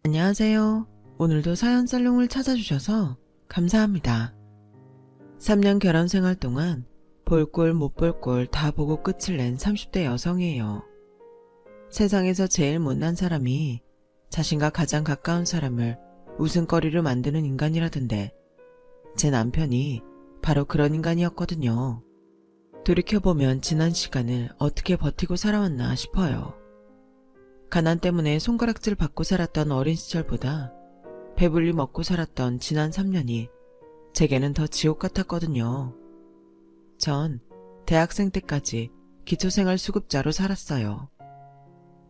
안녕하세요. 오늘도 사연 살롱을 찾아주셔서 감사합니다. 3년 결혼 생활 동안 볼 꼴 못 볼 꼴 다 보고 끝을 낸 30대 여성이에요. 세상에서 제일 못난 사람이 자신과 가장 가까운 사람을 웃음거리로 만드는 인간이라던데 제 남편이 바로 그런 인간이었거든요. 돌이켜보면 지난 시간을 어떻게 버티고 살아왔나 싶어요. 가난 때문에 손가락질 받고 살았던 어린 시절보다 배불리 먹고 살았던 지난 3년이 제게는 더 지옥 같았거든요. 전 대학생 때까지 기초생활수급자로 살았어요.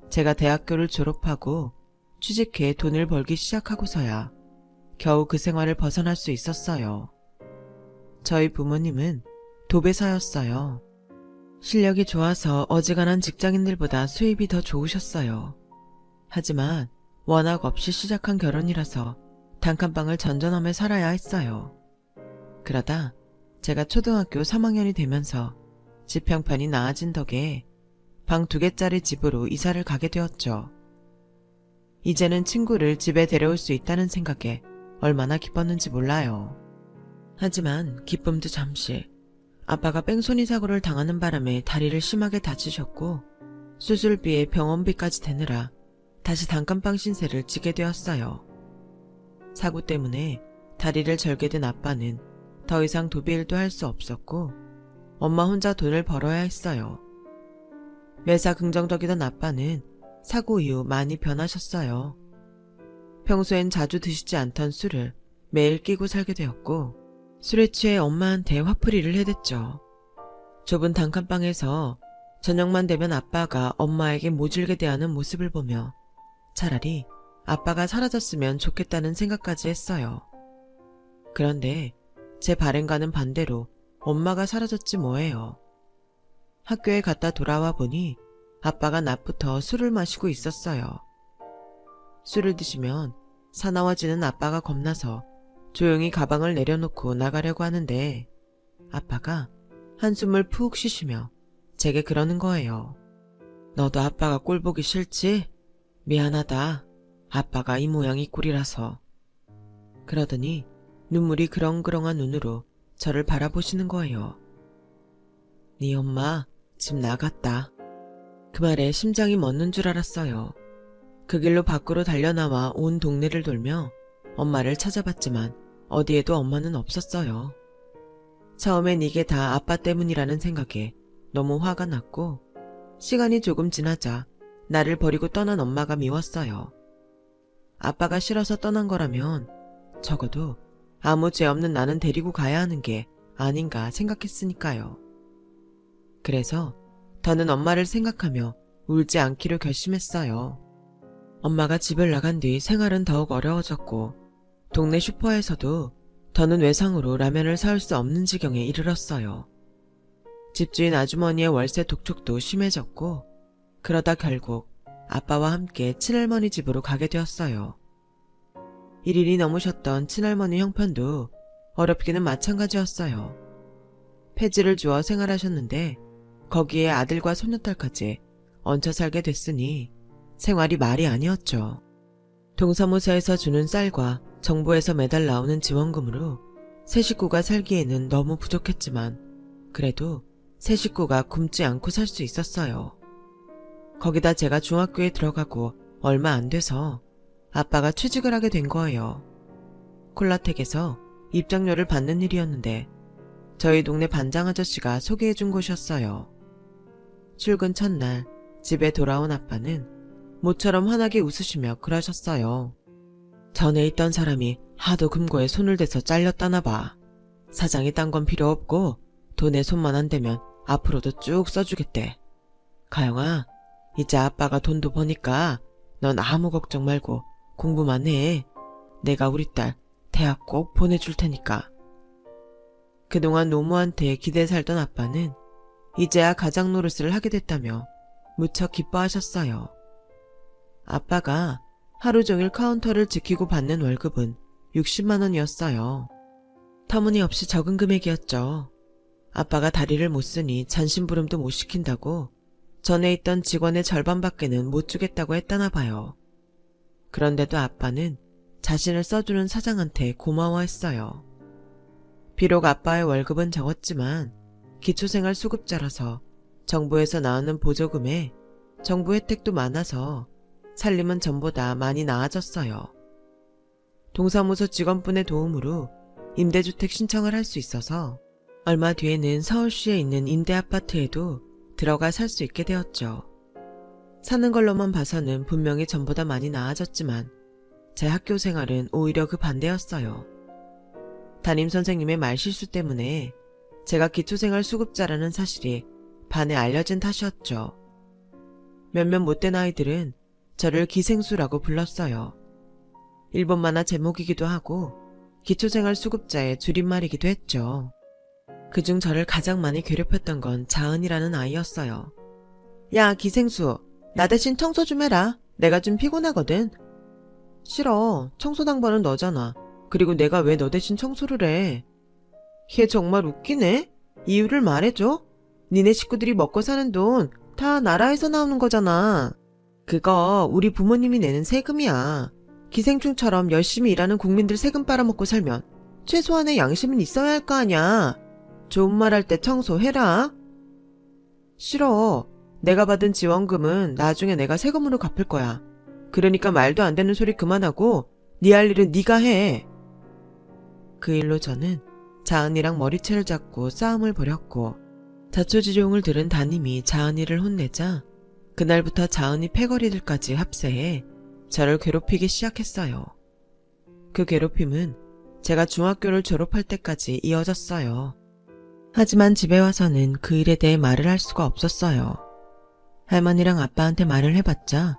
제가 대학교를 졸업하고 취직해 돈을 벌기 시작하고서야 겨우 그 생활을 벗어날 수 있었어요. 저희 부모님은 도배사였어요. 실력이 좋아서 어지간한 직장인들보다 수입이 더 좋으셨어요. 하지만 워낙 없이 시작한 결혼이라서 단칸방을 전전하며 살아야 했어요. 그러다 제가 초등학교 3학년이 되면서 집 형편이 나아진 덕에 방 2개짜리 집으로 이사를 가게 되었죠. 이제는 친구를 집에 데려올 수 있다는 생각에 얼마나 기뻤는지 몰라요. 하지만 기쁨도 잠시. 아빠가 뺑소니 사고를 당하는 바람에 다리를 심하게 다치셨고 수술비에 병원비까지 대느라 다시 단칸방 신세를 지게 되었어요. 사고 때문에 다리를 절게 된 아빠는 더 이상 도비일도 할 수 없었고 엄마 혼자 돈을 벌어야 했어요. 매사 긍정적이던 아빠는 사고 이후 많이 변하셨어요. 평소엔 자주 드시지 않던 술을 매일 끼고 살게 되었고 술에 취해 엄마한테 화풀이를 해댔죠. 좁은 단칸방에서 저녁만 되면 아빠가 엄마에게 모질게 대하는 모습을 보며 차라리 아빠가 사라졌으면 좋겠다는 생각까지 했어요. 그런데 제 바램과는 반대로 엄마가 사라졌지 뭐예요. 학교에 갔다 돌아와 보니 아빠가 낮부터 술을 마시고 있었어요. 술을 드시면 사나워지는 아빠가 겁나서 조용히 가방을 내려놓고 나가려고 하는데 아빠가 한숨을 푹 쉬시며 제게 그러는 거예요. 너도 아빠가 꼴 보기 싫지? 미안하다. 아빠가 이 모양 이 꼴이라서. 그러더니 눈물이 그렁그렁한 눈으로 저를 바라보시는 거예요. 네 엄마 집 나갔다. 그 말에 심장이 멎는 줄 알았어요. 그 길로 밖으로 달려나와 온 동네를 돌며 엄마를 찾아봤지만 어디에도 엄마는 없었어요. 처음엔 이게 다 아빠 때문이라는 생각에 너무 화가 났고 시간이 조금 지나자 나를 버리고 떠난 엄마가 미웠어요. 아빠가 싫어서 떠난 거라면 적어도 아무 죄 없는 나는 데리고 가야 하는 게 아닌가 생각했으니까요. 그래서 더는 엄마를 생각하며 울지 않기로 결심했어요. 엄마가 집을 나간 뒤 생활은 더욱 어려워졌고 동네 슈퍼에서도 더는 외상으로 라면을 사올 수 없는 지경에 이르렀어요. 집주인 아주머니의 월세 독촉도 심해졌고 그러다 결국 아빠와 함께 친할머니 집으로 가게 되었어요. 1일이 넘으셨던 친할머니 형편도 어렵기는 마찬가지였어요. 폐지를 주어 생활하셨는데 거기에 아들과 소녀딸까지 얹혀 살게 됐으니 생활이 말이 아니었죠. 동사무소에서 주는 쌀과 정부에서 매달 나오는 지원금으로 세 식구가 살기에는 너무 부족했지만 그래도 세 식구가 굶지 않고 살 수 있었어요. 거기다 제가 중학교에 들어가고 얼마 안 돼서 아빠가 취직을 하게 된 거예요. 콜라텍에서 입장료를 받는 일이었는데 저희 동네 반장 아저씨가 소개해준 곳이었어요. 출근 첫날 집에 돌아온 아빠는 모처럼 환하게 웃으시며 그러셨어요. 전에 있던 사람이 하도 금고에 손을 대서 잘렸다나 봐. 사장이 딴 건 필요 없고 돈에 손만 안 대면 앞으로도 쭉 써주겠대. 가영아, 이제 아빠가 돈도 버니까 넌 아무 걱정 말고 공부만 해. 내가 우리 딸 대학 꼭 보내줄 테니까. 그동안 노모한테 기대 살던 아빠는 이제야 가장 노릇을 하게 됐다며 무척 기뻐하셨어요. 아빠가 하루 종일 카운터를 지키고 받는 월급은 60만 원이었어요. 터무니없이 적은 금액이었죠. 아빠가 다리를 못 쓰니 잔심부름도 못 시킨다고 전에 있던 직원의 절반밖에는 못 주겠다고 했다나 봐요. 그런데도 아빠는 자신을 써주는 사장한테 고마워했어요. 비록 아빠의 월급은 적었지만 기초생활수급자라서 정부에서 나오는 보조금에 정부 혜택도 많아서 살림은 전보다 많이 나아졌어요. 동사무소 직원분의 도움으로 임대주택 신청을 할 수 있어서 얼마 뒤에는 서울시에 있는 임대아파트에도 들어가 살 수 있게 되었죠. 사는 걸로만 봐서는 분명히 전보다 많이 나아졌지만 제 학교 생활은 오히려 그 반대였어요. 담임선생님의 말실수 때문에 제가 기초생활 수급자라는 사실이 반에 알려진 탓이었죠. 몇몇 못된 아이들은 저를 기생수라고 불렀어요. 일본 만화 제목이기도 하고 기초생활 수급자의 줄임말이기도 했죠. 그중 저를 가장 많이 괴롭혔던 건 자은이라는 아이였어요. 야, 기생수, 나 대신 청소 좀 해라. 내가 좀 피곤하거든. 싫어. 청소 당번은 너잖아. 그리고 내가 왜 너 대신 청소를 해? 걔 정말 웃기네. 이유를 말해줘. 니네 식구들이 먹고 사는 돈 다 나라에서 나오는 거잖아. 그거 우리 부모님이 내는 세금이야. 기생충처럼 열심히 일하는 국민들 세금 빨아먹고 살면 최소한의 양심은 있어야 할 거 아냐. 좋은 말 할 때 청소해라. 싫어. 내가 받은 지원금은 나중에 내가 세금으로 갚을 거야. 그러니까 말도 안 되는 소리 그만하고 네 할 일은 네가 해. 그 일로 저는 자은이랑 머리채를 잡고 싸움을 벌였고 자초지종을 들은 담임이 자은이를 혼내자 그날부터 자은이 패거리들까지 합세해 저를 괴롭히기 시작했어요. 그 괴롭힘은 제가 중학교를 졸업할 때까지 이어졌어요. 하지만 집에 와서는 그 일에 대해 말을 할 수가 없었어요. 할머니랑 아빠한테 말을 해봤자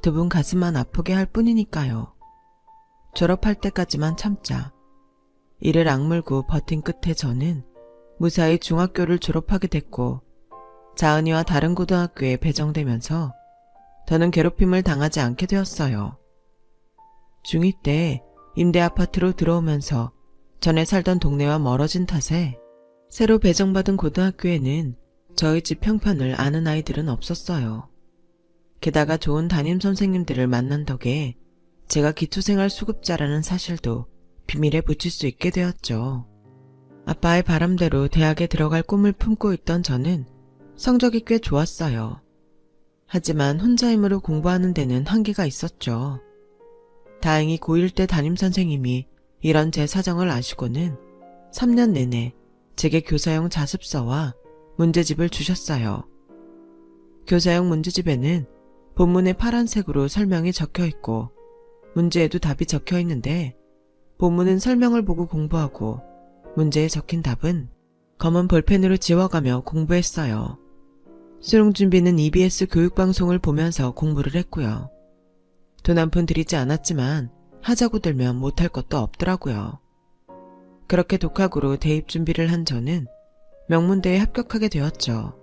두 분 가슴만 아프게 할 뿐이니까요. 졸업할 때까지만 참자. 이를 악물고 버틴 끝에 저는 무사히 중학교를 졸업하게 됐고 자은이와 다른 고등학교에 배정되면서 더는 괴롭힘을 당하지 않게 되었어요. 중2 때 임대아파트로 들어오면서 전에 살던 동네와 멀어진 탓에 새로 배정받은 고등학교에는 저희 집 형편을 아는 아이들은 없었어요. 게다가 좋은 담임선생님들을 만난 덕에 제가 기초생활 수급자라는 사실도 비밀에 붙일 수 있게 되었죠. 아빠의 바람대로 대학에 들어갈 꿈을 품고 있던 저는 성적이 꽤 좋았어요. 하지만 혼자 힘으로 공부하는 데는 한계가 있었죠. 다행히 고1 때 담임선생님이 이런 제 사정을 아시고는 3년 내내 제게 교사용 자습서와 문제집을 주셨어요. 교사용 문제집에는 본문에 파란색으로 설명이 적혀 있고 문제에도 답이 적혀 있는데 본문은 설명을 보고 공부하고 문제에 적힌 답은 검은 볼펜으로 지워가며 공부했어요. 수능 준비는 EBS 교육방송을 보면서 공부를 했고요. 돈 한 푼 들이지 않았지만 하자고 들면 못할 것도 없더라고요. 그렇게 독학으로 대입 준비를 한 저는 명문대에 합격하게 되었죠.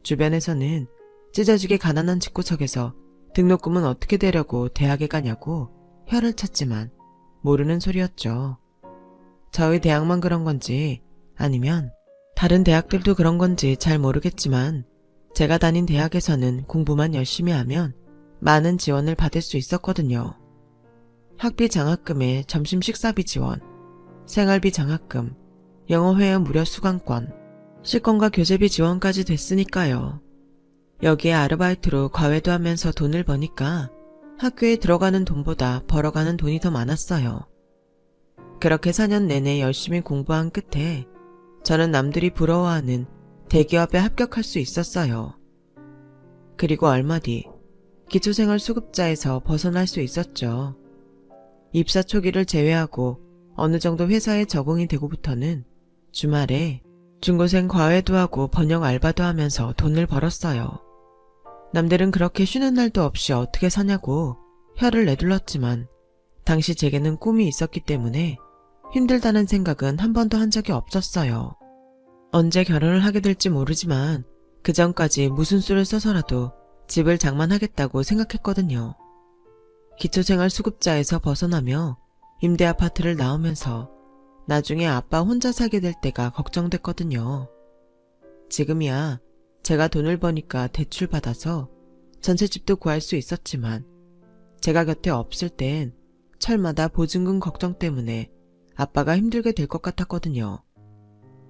주변에서는 찢어지게 가난한 집구석에서 등록금은 어떻게 되려고 대학에 가냐고 혀를 찼지만 모르는 소리였죠. 저희 대학만 그런 건지 아니면 다른 대학들도 그런 건지 잘 모르겠지만 제가 다닌 대학에서는 공부만 열심히 하면 많은 지원을 받을 수 있었거든요. 학비 장학금에 점심 식사비 지원, 생활비 장학금, 영어회화 무료 수강권, 식권과 교재비 지원까지 됐으니까요. 여기에 아르바이트로 과외도 하면서 돈을 버니까 학교에 들어가는 돈보다 벌어가는 돈이 더 많았어요. 그렇게 4년 내내 열심히 공부한 끝에 저는 남들이 부러워하는 대기업에 합격할 수 있었어요. 그리고 얼마 뒤 기초생활 수급자에서 벗어날 수 있었죠. 입사 초기를 제외하고 어느 정도 회사에 적응이 되고부터는 주말에 중고생 과외도 하고 번역 알바도 하면서 돈을 벌었어요. 남들은 그렇게 쉬는 날도 없이 어떻게 사냐고 혀를 내둘렀지만 당시 제게는 꿈이 있었기 때문에 힘들다는 생각은 한 번도 한 적이 없었어요. 언제 결혼을 하게 될지 모르지만 그 전까지 무슨 수를 써서라도 집을 장만하겠다고 생각했거든요. 기초생활 수급자에서 벗어나며 임대아파트를 나오면서 나중에 아빠 혼자 살게 될 때가 걱정됐거든요. 지금이야 제가 돈을 버니까 대출 받아서 전셋집도 구할 수 있었지만 제가 곁에 없을 땐 철마다 보증금 걱정 때문에 아빠가 힘들게 될 것 같았거든요.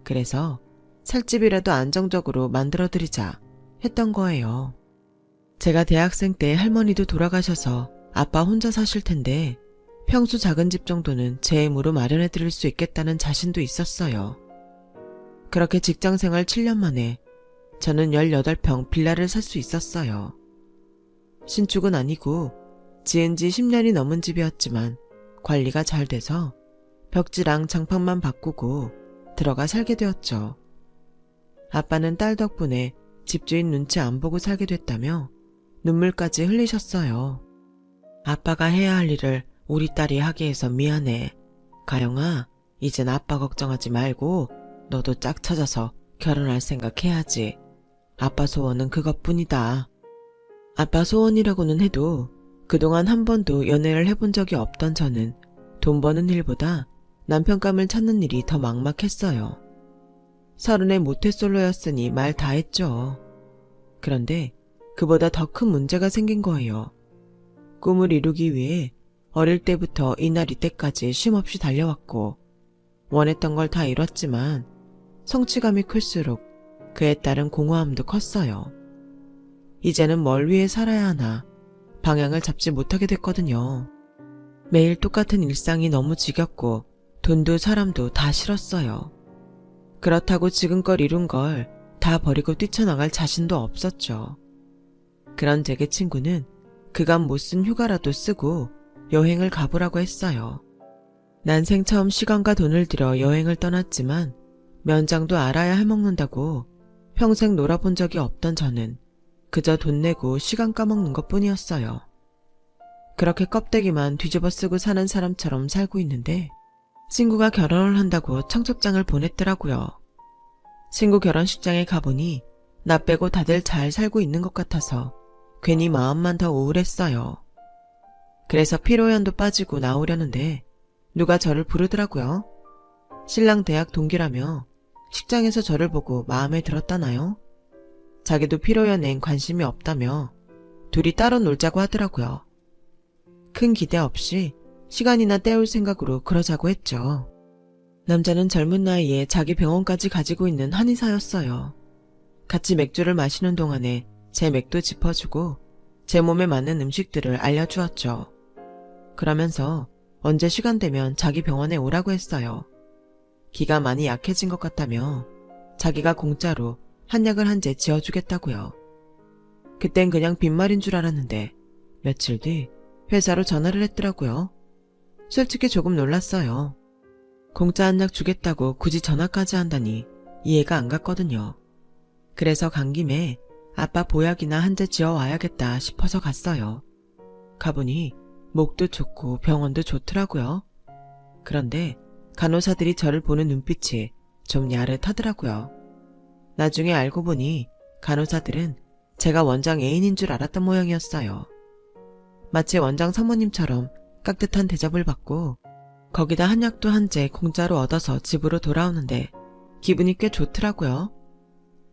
그래서 살집이라도 안정적으로 만들어드리자 했던 거예요. 제가 대학생 때 할머니도 돌아가셔서 아빠 혼자 사실 텐데 평수 작은 집 정도는 제 힘으로 마련해 드릴 수 있겠다는 자신도 있었어요. 그렇게 직장생활 7년 만에 저는 18평 빌라를 살 수 있었어요. 신축은 아니고 지은 지 10년이 넘은 집이었지만 관리가 잘 돼서 벽지랑 장판만 바꾸고 들어가 살게 되었죠. 아빠는 딸 덕분에 집주인 눈치 안 보고 살게 됐다며 눈물까지 흘리셨어요. 아빠가 해야 할 일을 우리 딸이 하게 해서 미안해. 가영아, 이젠 아빠 걱정하지 말고 너도 짝 찾아서 결혼할 생각 해야지. 아빠 소원은 그것뿐이다. 아빠 소원이라고는 해도 그동안 한 번도 연애를 해본 적이 없던 저는 돈 버는 일보다 남편감을 찾는 일이 더 막막했어요. 30에 모태솔로였으니 말 다 했죠. 그런데 그보다 더 큰 문제가 생긴 거예요. 꿈을 이루기 위해 어릴 때부터 이날 이때까지 쉼없이 달려왔고 원했던 걸 다 이뤘지만 성취감이 클수록 그에 따른 공허함도 컸어요. 이제는 뭘 위해 살아야 하나 방향을 잡지 못하게 됐거든요. 매일 똑같은 일상이 너무 지겹고 돈도 사람도 다 싫었어요. 그렇다고 지금껏 이룬 걸 다 버리고 뛰쳐나갈 자신도 없었죠. 그런 제게 친구는 그간 못 쓴 휴가라도 쓰고 여행을 가보라고 했어요. 난생 처음 시간과 돈을 들여 여행을 떠났지만 면장도 알아야 해먹는다고 평생 놀아본 적이 없던 저는 그저 돈 내고 시간 까먹는 것뿐이었어요. 그렇게 껍데기만 뒤집어 쓰고 사는 사람처럼 살고 있는데 친구가 결혼을 한다고 청첩장을 보냈더라고요. 친구 결혼식장에 가보니 나 빼고 다들 잘 살고 있는 것 같아서 괜히 마음만 더 우울했어요. 그래서 피로연도 빠지고 나오려는데 누가 저를 부르더라고요. 신랑 대학 동기라며 식장에서 저를 보고 마음에 들었다나요? 자기도 피로연엔 관심이 없다며 둘이 따로 놀자고 하더라고요. 큰 기대 없이 시간이나 때울 생각으로 그러자고 했죠. 남자는 젊은 나이에 자기 병원까지 가지고 있는 한의사였어요. 같이 맥주를 마시는 동안에 제 맥도 짚어주고 제 몸에 맞는 음식들을 알려주었죠. 그러면서 언제 시간 되면 자기 병원에 오라고 했어요. 기가 많이 약해진 것 같다며 자기가 공짜로 한약을 한 재 지어주겠다고요. 그땐 그냥 빈말인 줄 알았는데 며칠 뒤 회사로 전화를 했더라고요. 솔직히 조금 놀랐어요. 공짜 한약 주겠다고 굳이 전화까지 한다니 이해가 안 갔거든요. 그래서 간 김에 아빠 보약이나 한 재 지어와야겠다 싶어서 갔어요. 가보니 목도 좋고 병원도 좋더라고요. 그런데 간호사들이 저를 보는 눈빛이 좀 야릇하더라고요. 나중에 알고 보니 간호사들은 제가 원장 애인인 줄 알았던 모양이었어요. 마치 원장 사모님처럼 깍듯한 대접을 받고 거기다 한약도 한 재 공짜로 얻어서 집으로 돌아오는데 기분이 꽤 좋더라고요.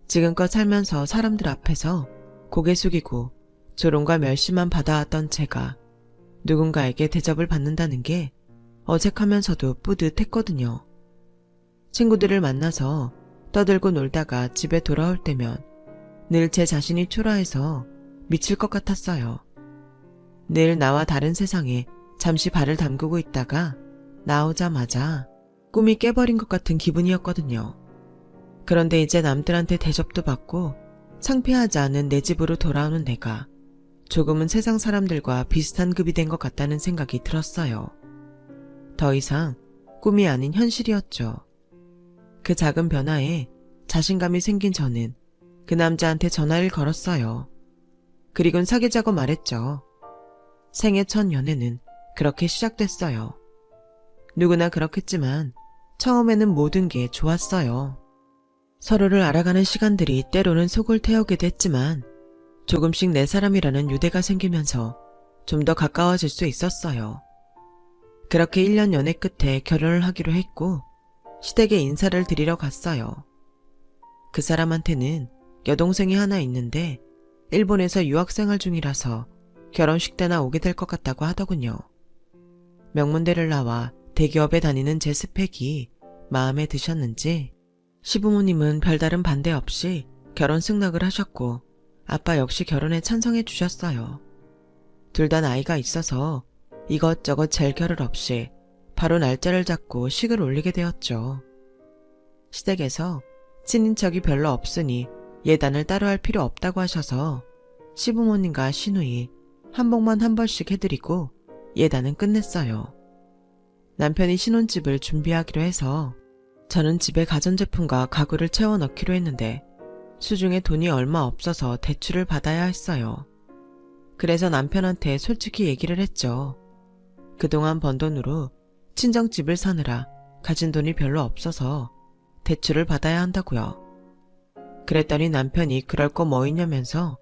지금껏 살면서 사람들 앞에서 고개 숙이고 조롱과 멸시만 받아왔던 제가 누군가에게 대접을 받는다는 게 어색하면서도 뿌듯했거든요. 친구들을 만나서 떠들고 놀다가 집에 돌아올 때면 늘 제 자신이 초라해서 미칠 것 같았어요. 늘 나와 다른 세상에 잠시 발을 담그고 있다가 나오자마자 꿈이 깨버린 것 같은 기분이었거든요. 그런데 이제 남들한테 대접도 받고 창피하지 않은 내 집으로 돌아오는 내가 조금은 세상 사람들과 비슷한 급이 된 것 같다는 생각이 들었어요. 더 이상 꿈이 아닌 현실이었죠. 그 작은 변화에 자신감이 생긴 저는 그 남자한테 전화를 걸었어요. 그리곤 사귀자고 말했죠. 생애 첫 연애는 그렇게 시작됐어요. 누구나 그렇겠지만 처음에는 모든 게 좋았어요. 서로를 알아가는 시간들이 때로는 속을 태우기도 했지만 조금씩 내 사람이라는 유대가 생기면서 좀 더 가까워질 수 있었어요. 그렇게 1년 연애 끝에 결혼을 하기로 했고 시댁에 인사를 드리러 갔어요. 그 사람한테는 여동생이 하나 있는데 일본에서 유학생활 중이라서 결혼식 때나 오게 될 것 같다고 하더군요. 명문대를 나와 대기업에 다니는 제 스펙이 마음에 드셨는지 시부모님은 별다른 반대 없이 결혼 승낙을 하셨고 아빠 역시 결혼에 찬성해 주셨어요. 둘 다 나이가 있어서 이것저것 젤결을 없이 바로 날짜를 잡고 식을 올리게 되었죠. 시댁에서 친인척이 별로 없으니 예단을 따로 할 필요 없다고 하셔서 시부모님과 시누이 한복만 한 벌씩 해드리고 예단은 끝냈어요. 남편이 신혼집을 준비하기로 해서 저는 집에 가전제품과 가구를 채워 넣기로 했는데 수중에 돈이 얼마 없어서 대출을 받아야 했어요. 그래서 남편한테 솔직히 얘기를 했죠. 그동안 번 돈으로 친정집을 사느라 가진 돈이 별로 없어서 대출을 받아야 한다고요. 그랬더니 남편이 그럴 거 뭐 있냐면서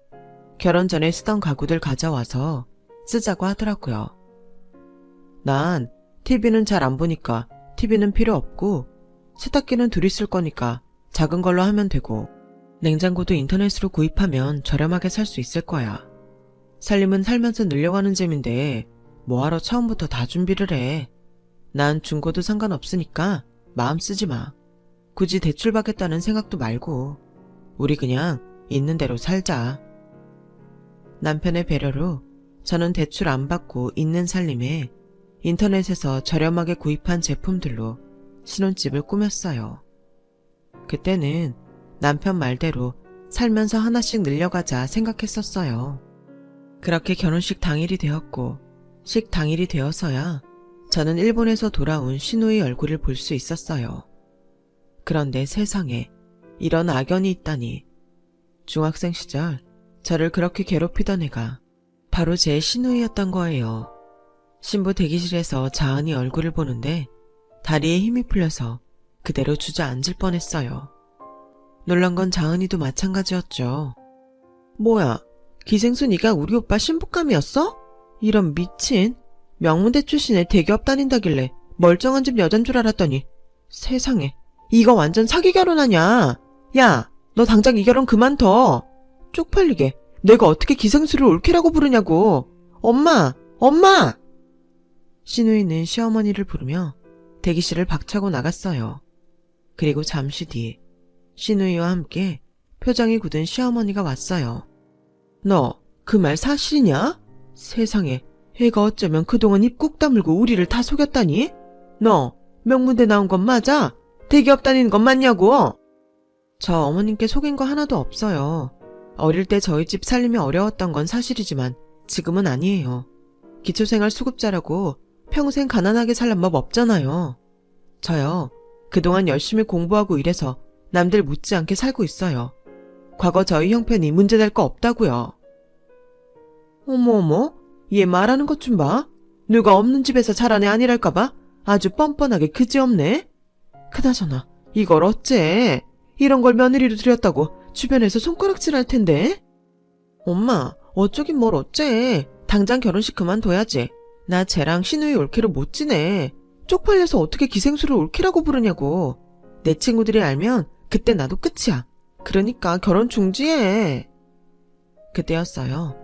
결혼 전에 쓰던 가구들 가져와서 쓰자고 하더라고요. 난 TV는 잘 안 보니까 TV는 필요 없고 세탁기는 둘이 쓸 거니까 작은 걸로 하면 되고 냉장고도 인터넷으로 구입하면 저렴하게 살 수 있을 거야. 살림은 살면서 늘려가는 셈인데 뭐하러 처음부터 다 준비를 해. 난 중고도 상관없으니까 마음 쓰지 마. 굳이 대출 받겠다는 생각도 말고 우리 그냥 있는 대로 살자. 남편의 배려로 저는 대출 안 받고 있는 살림에 인터넷에서 저렴하게 구입한 제품들로 신혼집을 꾸몄어요. 그때는 남편 말대로 살면서 하나씩 늘려가자 생각했었어요. 그렇게 결혼식 당일이 되었고 식 당일이 되어서야 저는 일본에서 돌아온 시누이 얼굴을 볼 수 있었어요. 그런데 세상에 이런 악연이 있다니. 중학생 시절 저를 그렇게 괴롭히던 애가 바로 제 시누이였던 거예요. 신부 대기실에서 자은이 얼굴을 보는데 다리에 힘이 풀려서 그대로 주저앉을 뻔했어요. 놀란 건 자은이도 마찬가지였죠. 뭐야, 기생수 네가 우리 오빠 신부감이었어? 이런 미친. 명문대 출신에 대기업 다닌다길래 멀쩡한 집 여잔 줄 알았더니 세상에 이거 완전 사기 결혼 아냐. 야, 너 당장 이 결혼 그만둬. 쪽팔리게 내가 어떻게 기생수를 올케라고 부르냐고. 엄마! 엄마! 시누이는 시어머니를 부르며 대기실을 박차고 나갔어요. 그리고 잠시 뒤 시누이와 함께 표정이 굳은 시어머니가 왔어요. 너 그 말 사실이냐? 세상에 애가 어쩌면 그동안 입 꾹 다물고 우리를 다 속였다니? 너 명문대 나온 건 맞아? 대기업 다니는 건 맞냐고? 저 어머님께 속인 거 하나도 없어요. 어릴 때 저희 집 살림이 어려웠던 건 사실이지만 지금은 아니에요. 기초생활 수급자라고 평생 가난하게 살란 법 없잖아요. 저요, 그동안 열심히 공부하고 일해서 남들 못지않게 살고 있어요. 과거 저희 형편이 문제될 거 없다고요. 어머어머, 얘 말하는 것 좀 봐. 누가 없는 집에서 자란 애 아니랄까봐 아주 뻔뻔하게 그지없네. 그나저나 이걸 어째. 이런 걸 며느리로 들였다고 주변에서 손가락질할 텐데. 엄마, 어쩌긴 뭘 어째. 당장 결혼식 그만둬야지. 나 쟤랑 시누이 올케로 못 지내. 쪽팔려서 어떻게 기생수를 올케라고 부르냐고. 내 친구들이 알면 그때 나도 끝이야. 그러니까 결혼 중지해. 그때였어요.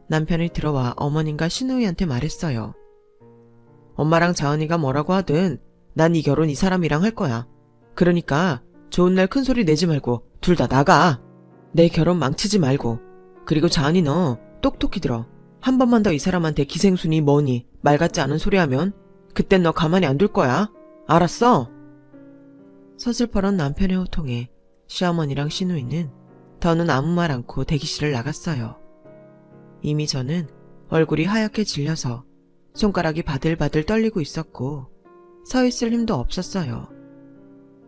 남편이 들어와 어머님과 시누이한테 말했어요. 엄마랑 자은이가 뭐라고 하든 난 이 결혼 이 사람이랑 할 거야. 그러니까 좋은 날 큰 소리 내지 말고 둘 다 나가. 내 결혼 망치지 말고. 그리고 자은이 너 똑똑히 들어. 한 번만 더 이 사람한테 기생수니 뭐니 말 같지 않은 소리 하면 그땐 너 가만히 안 둘 거야. 알았어? 서슬퍼런 남편의 호통에 시어머니랑 시누이는 더는 아무 말 않고 대기실을 나갔어요. 이미 저는 얼굴이 하얗게 질려서 손가락이 바들바들 떨리고 있었고 서 있을 힘도 없었어요.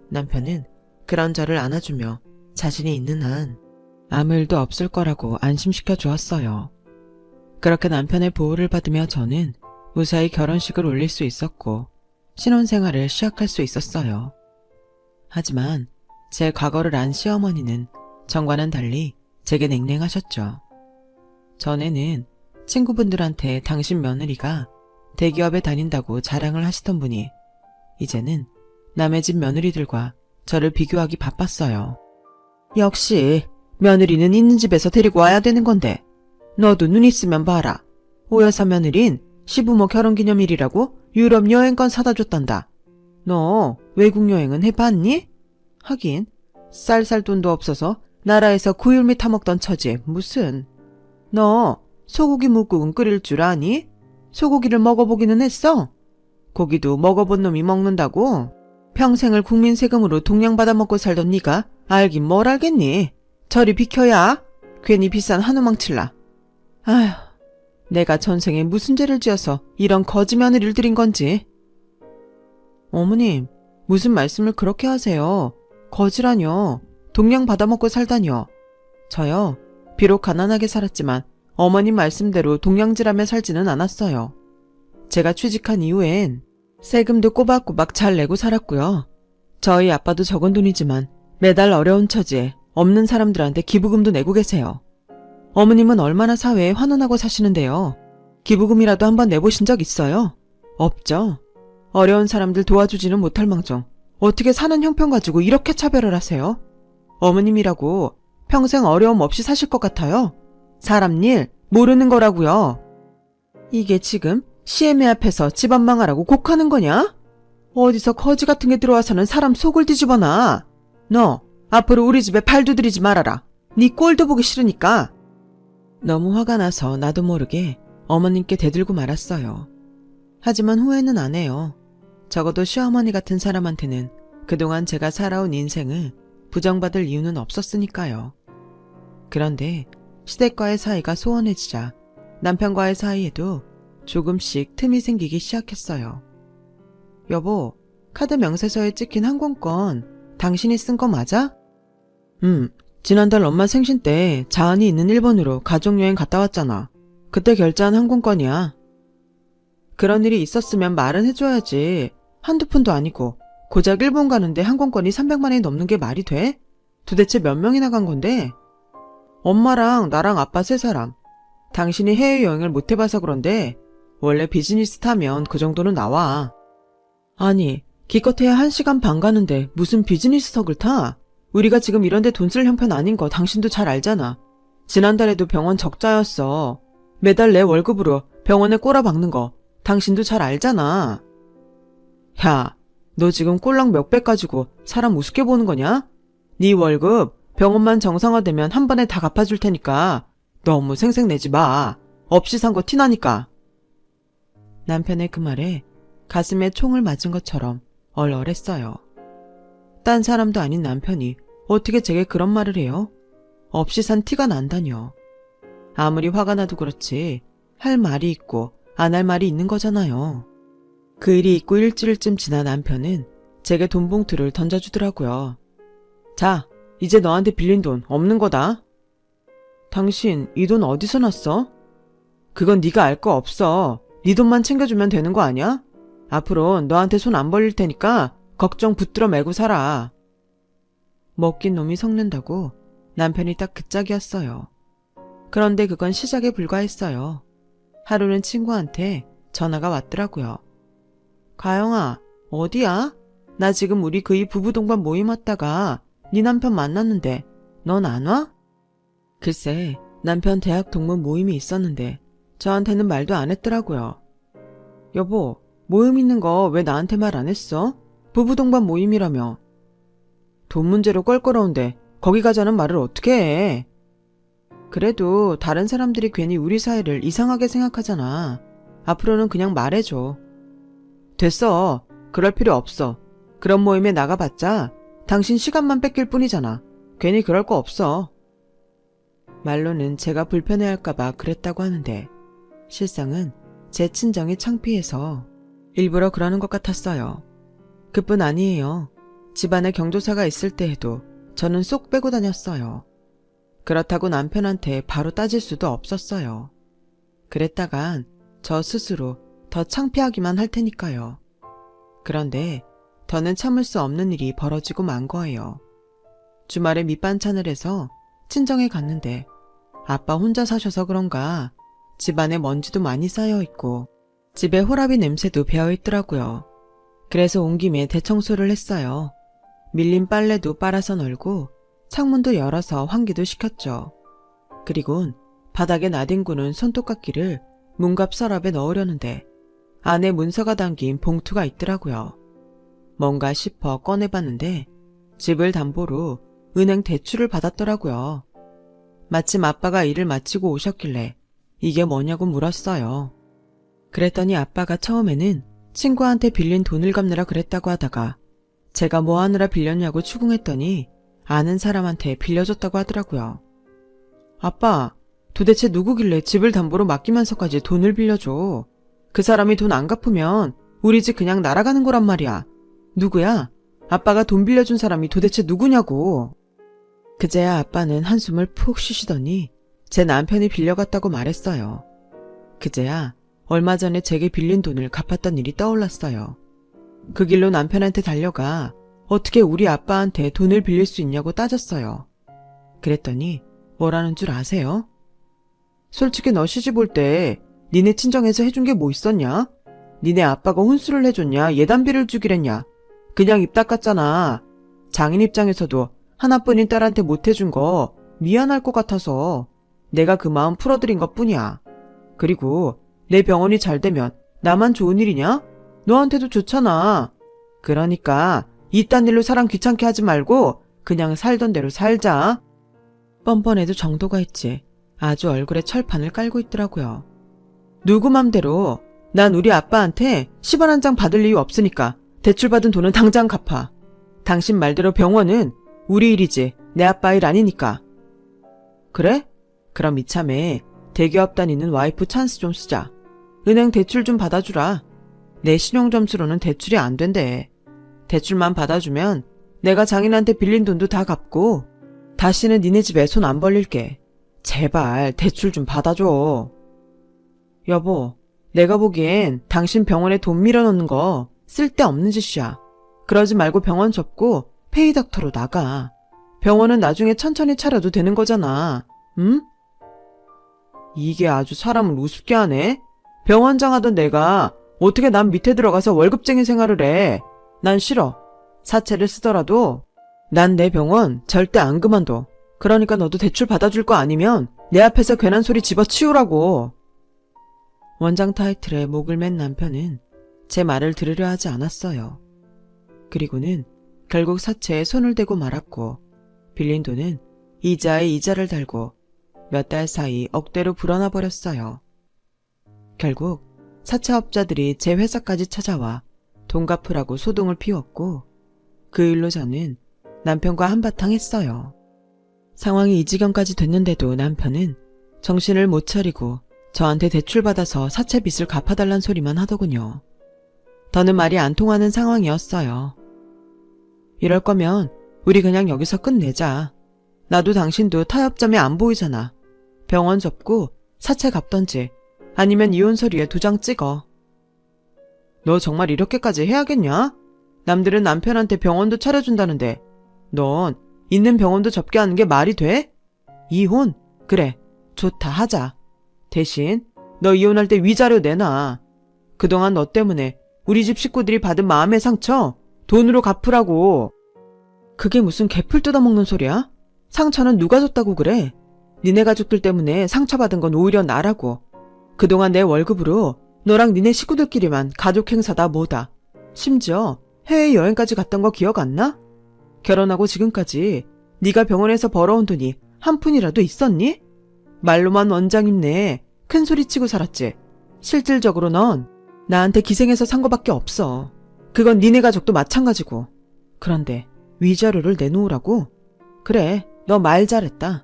남편은 그런 저를 안아주며 자신이 있는 한 아무 일도 없을 거라고 안심시켜 주었어요. 그렇게 남편의 보호를 받으며 저는 무사히 결혼식을 올릴 수 있었고 신혼생활을 시작할 수 있었어요. 하지만 제 과거를 안 시어머니는 전과는 달리 제게 냉랭하셨죠. 전에는 친구분들한테 당신 며느리가 대기업에 다닌다고 자랑을 하시던 분이 이제는 남의 집 며느리들과 저를 비교하기 바빴어요. 역시 며느리는 있는 집에서 데리고 와야 되는 건데 너도 눈 있으면 봐라. 오여사 며느린 시부모 결혼기념일이라고 유럽 여행권 사다 줬단다. 너 외국 여행은 해봤니? 하긴 쌀 돈도 없어서 나라에서 구일미 타먹던 처지에 무슨. 너 소고기 묵국은 끓일 줄 아니? 소고기를 먹어보기는 했어? 고기도 먹어본 놈이 먹는다고? 평생을 국민 세금으로 동양받아 먹고 살던 네가 알긴 뭘 알겠니? 저리 비켜야. 괜히 비싼 한우 망칠라. 아휴, 내가 전생에 무슨 죄를 지어서 이런 거지 며느리를 들인 건지. 어머님, 무슨 말씀을 그렇게 하세요? 거지라뇨. 동양 받아먹고 살다뇨. 저요, 비록 가난하게 살았지만 어머님 말씀대로 동양질하며 살지는 않았어요. 제가 취직한 이후엔 세금도 꼬박꼬박 잘 내고 살았고요. 저희 아빠도 적은 돈이지만 매달 어려운 처지에 없는 사람들한테 기부금도 내고 계세요. 어머님은 얼마나 사회에 환원하고 사시는데요. 기부금이라도 한번 내보신 적 있어요? 없죠. 어려운 사람들 도와주지는 못할 망정 어떻게 사는 형편 가지고 이렇게 차별을 하세요? 어머님이라고 평생 어려움 없이 사실 것 같아요? 사람 일 모르는 거라고요. 이게 지금 CMA 앞에서 집안 망하라고 곡하는 거냐? 어디서 거지 같은 게 들어와서는 사람 속을 뒤집어놔. 너 앞으로 우리 집에 발도 들이지 말아라. 네 꼴도 보기 싫으니까. 너무 화가 나서 나도 모르게 어머님께 대들고 말았어요. 하지만 후회는 안 해요. 적어도 시어머니 같은 사람한테는 그동안 제가 살아온 인생을 부정받을 이유는 없었으니까요. 그런데 시댁과의 사이가 소원해지자 남편과의 사이에도 조금씩 틈이 생기기 시작했어요. 여보, 카드 명세서에 찍힌 항공권 당신이 쓴 거 맞아? 지난달 엄마 생신 때 자은이 있는 일본으로 가족여행 갔다 왔잖아. 그때 결제한 항공권이야. 그런 일이 있었으면 말은 해줘야지. 한두 푼도 아니고 고작 일본 가는데 항공권이 300만 원이 넘는 게 말이 돼? 도대체 몇 명이나 간 건데? 엄마랑 나랑 아빠 3사람. 당신이 해외여행을 못 해봐서 그런데 원래 비즈니스 타면 그 정도는 나와. 아니, 기껏해야 1시간 반 가는데 무슨 비즈니스석을 타? 우리가 지금 이런데 돈 쓸 형편 아닌 거 당신도 잘 알잖아. 지난달에도 병원 적자였어. 매달 내 월급으로 병원에 꼬라박는 거 당신도 잘 알잖아. 야, 너 지금 꼴랑 몇백 가지고 사람 우습게 보는 거냐? 네 월급 병원만 정상화되면 한 번에 다 갚아줄 테니까 너무 생색내지 마. 없이 산 거 티나니까. 남편의 그 말에 가슴에 총을 맞은 것처럼 얼얼했어요. 딴 사람도 아닌 남편이 어떻게 제게 그런 말을 해요? 없이 산 티가 난다뇨. 아무리 화가 나도 그렇지 할 말이 있고 안 할 말이 있는 거잖아요. 그 일이 있고 일주일쯤 지나 남편은 제게 돈 봉투를 던져주더라고요. 자, 이제 너한테 빌린 돈 없는 거다. 당신 이 돈 어디서 났어? 그건 네가 알 거 없어. 네 돈만 챙겨주면 되는 거 아니야? 앞으로 너한테 손 안 벌릴 테니까 걱정 붙들어 매고 살아. 먹긴 놈이 섞는다고 남편이 딱 그 짝이었어요. 그런데 그건 시작에 불과했어요. 하루는 친구한테 전화가 왔더라고요. 가영아, 어디야? 나 지금 우리 그이 부부동반 모임 왔다가 네 남편 만났는데 넌 안 와? 글쎄, 남편 대학 동문 모임이 있었는데 저한테는 말도 안 했더라고요. 여보, 모임 있는 거 왜 나한테 말 안 했어? 부부동반 모임이라며. 돈 문제로 껄끄러운데 거기 가자는 말을 어떻게 해? 그래도 다른 사람들이 괜히 우리 사이를 이상하게 생각하잖아. 앞으로는 그냥 말해줘. 됐어. 그럴 필요 없어. 그런 모임에 나가봤자 당신 시간만 뺏길 뿐이잖아. 괜히 그럴 거 없어. 말로는 제가 불편해할까봐 그랬다고 하는데 실상은 제 친정이 창피해서 일부러 그러는 것 같았어요. 그뿐 아니에요. 집안에 경조사가 있을 때에도 저는 쏙 빼고 다녔어요. 그렇다고 남편한테 바로 따질 수도 없었어요. 그랬다간 저 스스로 더 창피하기만 할 테니까요. 그런데 더는 참을 수 없는 일이 벌어지고 만 거예요. 주말에 밑반찬을 해서 친정에 갔는데 아빠 혼자 사셔서 그런가 집안에 먼지도 많이 쌓여있고 집에 호라비 냄새도 배어있더라고요. 그래서 온 김에 대청소를 했어요. 밀린 빨래도 빨아서 널고 창문도 열어서 환기도 시켰죠. 그리곤 바닥에 나뒹구는 손톱깎이를 문갑 서랍에 넣으려는데 안에 문서가 담긴 봉투가 있더라고요. 뭔가 싶어 꺼내봤는데 집을 담보로 은행 대출을 받았더라고요. 마침 아빠가 일을 마치고 오셨길래 이게 뭐냐고 물었어요. 그랬더니 아빠가 처음에는 친구한테 빌린 돈을 갚느라 그랬다고 하다가 제가 뭐 하느라 빌렸냐고 추궁했더니 아는 사람한테 빌려줬다고 하더라고요. 아빠, 도대체 누구길래 집을 담보로 맡기면서까지 돈을 빌려줘? 그 사람이 돈 안 갚으면 우리 집 그냥 날아가는 거란 말이야. 누구야? 아빠가 돈 빌려준 사람이 도대체 누구냐고. 그제야 아빠는 한숨을 푹 쉬시더니 제 남편이 빌려갔다고 말했어요. 그제야 얼마 전에 제게 빌린 돈을 갚았던 일이 떠올랐어요. 그 길로 남편한테 달려가 어떻게 우리 아빠한테 돈을 빌릴 수 있냐고 따졌어요. 그랬더니 뭐라는 줄 아세요? 솔직히 너 시집 올 때 니네 친정에서 해준 게 뭐 있었냐? 니네 아빠가 혼수를 해줬냐? 예단비를 주기랬냐? 그냥 입 닦았잖아. 장인 입장에서도 하나뿐인 딸한테 못 해준 거 미안할 것 같아서 내가 그 마음 풀어드린 것뿐이야. 그리고 내 병원이 잘 되면 나만 좋은 일이냐? 너한테도 좋잖아. 그러니까 이딴 일로 사람 귀찮게 하지 말고 그냥 살던 대로 살자. 뻔뻔해도 정도가 있지. 아주 얼굴에 철판을 깔고 있더라고요. 누구 맘대로 난 우리 아빠한테 10원 한 장 받을 이유 없으니까 대출받은 돈은 당장 갚아. 당신 말대로 병원은 우리 일이지 내 아빠 일 아니니까. 그래? 그럼 이참에 대기업 다니는 와이프 찬스 좀 쓰자. 은행 대출 좀 받아주라. 내 신용점수로는 대출이 안 된대. 대출만 받아주면 내가 장인한테 빌린 돈도 다 갚고 다시는 니네 집에 손 안 벌릴게. 제발 대출 좀 받아줘. 여보, 내가 보기엔 당신 병원에 돈 밀어넣는 거 쓸데없는 짓이야. 그러지 말고 병원 접고 페이닥터로 나가. 병원은 나중에 천천히 차려도 되는 거잖아. 응? 이게 아주 사람을 우습게 하네. 병원장 하던 내가 어떻게 남 밑에 들어가서 월급쟁이 생활을 해. 난 싫어. 사채를 쓰더라도 난 내 병원 절대 안 그만둬. 그러니까 너도 대출 받아줄 거 아니면 내 앞에서 괜한 소리 집어치우라고. 원장 타이틀에 목을 맨 남편은 제 말을 들으려 하지 않았어요. 그리고는 결국 사채에 손을 대고 말았고 빌린 돈은 이자에 이자를 달고 몇 달 사이 억대로 불어나 버렸어요. 결국 사채업자들이 제 회사까지 찾아와 돈 갚으라고 소동을 피웠고 그 일로 저는 남편과 한바탕 했어요. 상황이 이 지경까지 됐는데도 남편은 정신을 못 차리고 저한테 대출받아서 사채 빚을 갚아달란 소리만 하더군요. 더는 말이 안 통하는 상황이었어요. 이럴 거면 우리 그냥 여기서 끝내자. 나도 당신도 타협점이 안 보이잖아. 병원 접고 사채 갚던지 아니면 이혼 서류에 도장 찍어. 너 정말 이렇게까지 해야겠냐? 남들은 남편한테 병원도 차려준다는데 넌 있는 병원도 접게 하는 게 말이 돼? 이혼? 그래, 좋다 하자. 대신 너 이혼할 때 위자료 내놔. 그동안 너 때문에 우리 집 식구들이 받은 마음의 상처 돈으로 갚으라고. 그게 무슨 개풀 뜯어먹는 소리야? 상처는 누가 줬다고 그래? 니네 가족들 때문에 상처받은 건 오히려 나라고. 그동안 내 월급으로 너랑 니네 식구들끼리만 가족 행사다 뭐다. 심지어 해외여행까지 갔던 거 기억 안 나? 결혼하고 지금까지 네가 병원에서 벌어온 돈이 한 푼이라도 있었니? 말로만 원장님네 큰 소리 치고 살았지. 실질적으로 넌 나한테 기생해서 산 거밖에 없어. 그건 니네 가족도 마찬가지고. 그런데 위자료를 내놓으라고? 그래, 너 말 잘했다.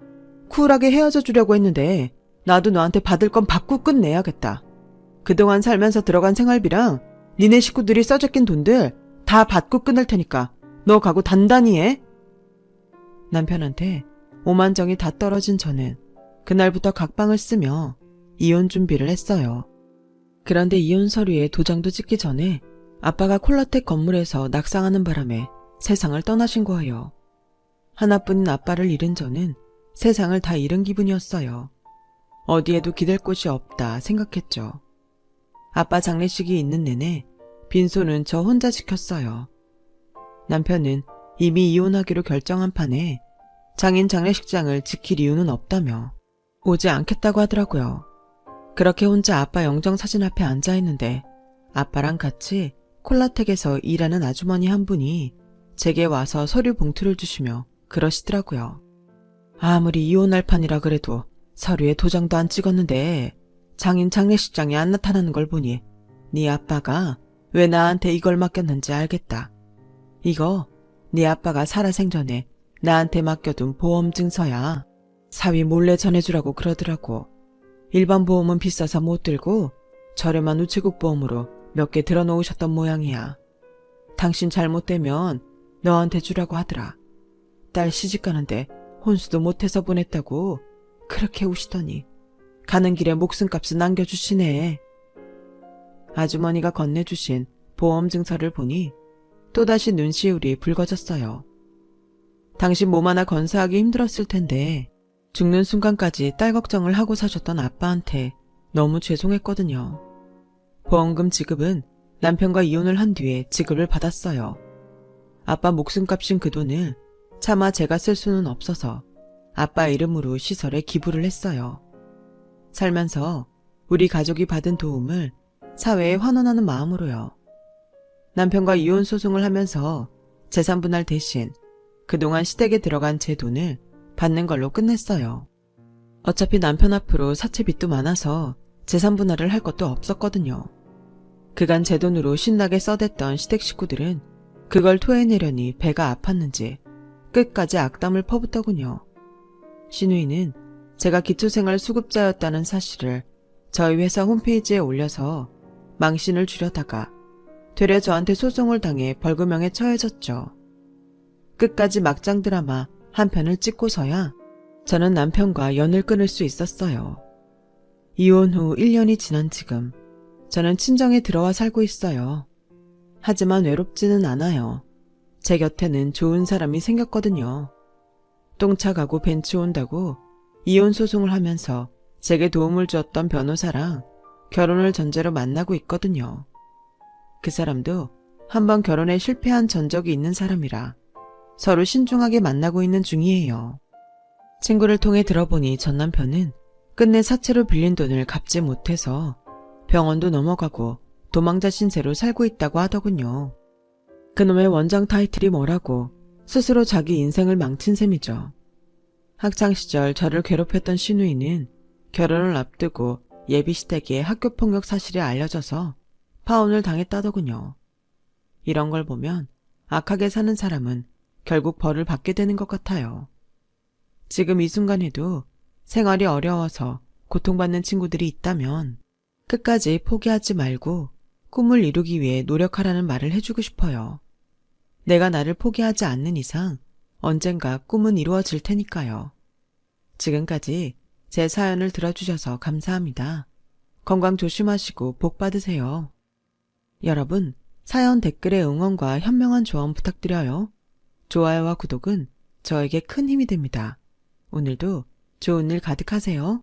쿨하게 헤어져 주려고 했는데 나도 너한테 받을 건 받고 끝내야겠다. 그동안 살면서 들어간 생활비랑 니네 식구들이 써제낀 돈들 다 받고 끊을 테니까 너 각오 단단히 해. 남편한테 오만정이 다 떨어진 저는 그날부터 각방을 쓰며 이혼 준비를 했어요. 그런데 이혼 서류에 도장도 찍기 전에 아빠가 콜라텍 건물에서 낙상하는 바람에 세상을 떠나신 거예요. 하나뿐인 아빠를 잃은 저는 세상을 다 잃은 기분이었어요. 어디에도 기댈 곳이 없다 생각했죠. 아빠 장례식이 있는 내내 빈소는 저 혼자 지켰어요. 남편은 이미 이혼하기로 결정한 판에 장인 장례식장을 지킬 이유는 없다며 오지 않겠다고 하더라고요. 그렇게 혼자 아빠 영정사진 앞에 앉아있는데 아빠랑 같이 콜라텍에서 일하는 아주머니 한 분이 제게 와서 서류 봉투를 주시며 그러시더라고요. 아무리 이혼할 판이라 그래도 서류에 도장도 안 찍었는데 장인 장례식장에 안 나타나는 걸 보니 네 아빠가 왜 나한테 이걸 맡겼는지 알겠다. 이거 네 아빠가 살아생전에 나한테 맡겨둔 보험 증서야. 사위 몰래 전해주라고 그러더라고. 일반 보험은 비싸서 못 들고 저렴한 우체국 보험으로 몇 개 들어놓으셨던 모양이야. 당신 잘못되면 너한테 주라고 하더라. 딸 시집가는데 혼수도 못해서 보냈다고 그렇게 우시더니 가는 길에 목숨값을 남겨주시네. 아주머니가 건네주신 보험 증서를 보니 또다시 눈시울이 붉어졌어요. 당신 몸 하나 건사하기 힘들었을 텐데 죽는 순간까지 딸 걱정을 하고 사셨던 아빠한테 너무 죄송했거든요. 보험금 지급은 남편과 이혼을 한 뒤에 지급을 받았어요. 아빠 목숨값인 그 돈을 차마 제가 쓸 수는 없어서 아빠 이름으로 시설에 기부를 했어요. 살면서 우리 가족이 받은 도움을 사회에 환원하는 마음으로요. 남편과 이혼 소송을 하면서 재산 분할 대신 그동안 시댁에 들어간 제 돈을 받는 걸로 끝냈어요. 어차피 남편 앞으로 사채빚도 많아서 재산 분할을 할 것도 없었거든요. 그간 제 돈으로 신나게 써댔던 시댁 식구들은 그걸 토해내려니 배가 아팠는지 끝까지 악담을 퍼붓더군요. 신우이는 제가 기초생활 수급자였다는 사실을 저희 회사 홈페이지에 올려서 망신을 주려다가 되려 저한테 소송을 당해 벌금형에 처해졌죠. 끝까지 막장 드라마 한 편을 찍고서야 저는 남편과 연을 끊을 수 있었어요. 이혼 후 1년이 지난 지금 저는 친정에 들어와 살고 있어요. 하지만 외롭지는 않아요. 제 곁에는 좋은 사람이 생겼거든요. 똥차 가고 벤츠 온다고 이혼 소송을 하면서 제게 도움을 주었던 변호사랑 결혼을 전제로 만나고 있거든요. 그 사람도 한번 결혼에 실패한 전적이 있는 사람이라 서로 신중하게 만나고 있는 중이에요. 친구를 통해 들어보니 전 남편은 끝내 사채로 빌린 돈을 갚지 못해서 병원도 넘어가고 도망자 신세로 살고 있다고 하더군요. 그놈의 원장 타이틀이 뭐라고 스스로 자기 인생을 망친 셈이죠. 학창시절 저를 괴롭혔던 신우이는 결혼을 앞두고 예비시댁에 학교폭력 사실이 알려져서 파혼을 당했다더군요. 이런 걸 보면 악하게 사는 사람은 결국 벌을 받게 되는 것 같아요. 지금 이 순간에도 생활이 어려워서 고통받는 친구들이 있다면 끝까지 포기하지 말고 꿈을 이루기 위해 노력하라는 말을 해주고 싶어요. 내가 나를 포기하지 않는 이상 언젠가 꿈은 이루어질 테니까요. 지금까지 제 사연을 들어주셔서 감사합니다. 건강 조심하시고 복 받으세요. 여러분, 사연 댓글에 응원과 현명한 조언 부탁드려요. 좋아요와 구독은 저에게 큰 힘이 됩니다. 오늘도 좋은 일 가득하세요.